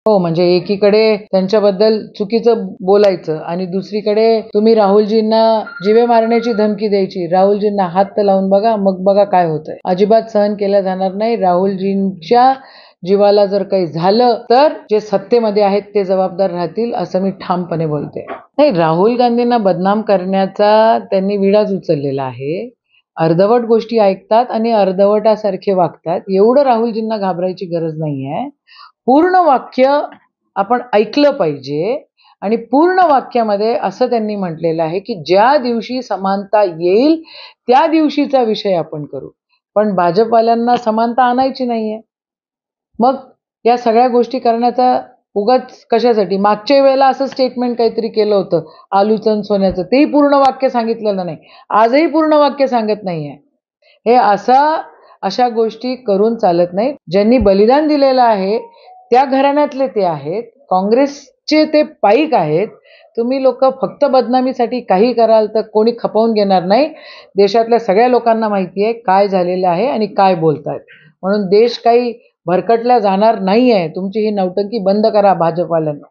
हो, म्हणजे एकीकडे त्यांच्याबद्दल चुकीचं बोलायचं आणि दुसरीकडे तुम्ही राहुलजींना जीवे मारण्याची धमकी द्यायची. राहुलजींना हात तर लावून बघा, मग बघा काय होतंय. अजिबात सहन केलं जाणार नाही. राहुलजींच्या जीवाला जर काही झालं तर जे सत्तेमध्ये आहेत ते जबाबदार राहतील, असं मी ठामपणे बोलते. नाही, राहुल गांधींना बदनाम करण्याचा त्यांनी विडाच उचललेला आहे. अर्धवट गोष्टी ऐकतात आणि अर्धवटासारखे वागतात. एवढं राहुलजींना घाबरायची गरज नाहीये. पूर्ण वाक्य आपण ऐकलं पाहिजे आणि पूर्ण वाक्यामध्ये असं त्यांनी म्हटलेलं आहे की ज्या दिवशी समानता येईल त्या दिवशीचा विषय आपण करू. पण भाजपवाल्यांना समानता आणायची नाहीये. मग या सगळ्या गोष्टी करण्याचा उगाच कशासाठी? मागच्या वेळेला असं स्टेटमेंट काहीतरी केलं होतं, आलूचं आणि सोन्याचं. तेही पूर्ण वाक्य सांगितलेलं नाही. आजही पूर्ण वाक्य सांगत नाहीये. हे अशा गोष्टी करून चालत नाही. ज्यांनी बलिदान दिलेलं आहे त्या घराण्यातले ते आहेत. काँग्रेसचे ते पाईक आहेत. तुम्ही लोक फक्त बदनामीसाठी काही कराल तर कोणी खपवून घेणार नाही. देशातल्या सगळ्या लोकांना माहिती आहे काय झालेलं आहे आणि काय बोलतायत. म्हणून देश काही भरकटल्या जाणार नाहीये. तुमची ही नौटंकी बंद करा भाजपवाल्यांना.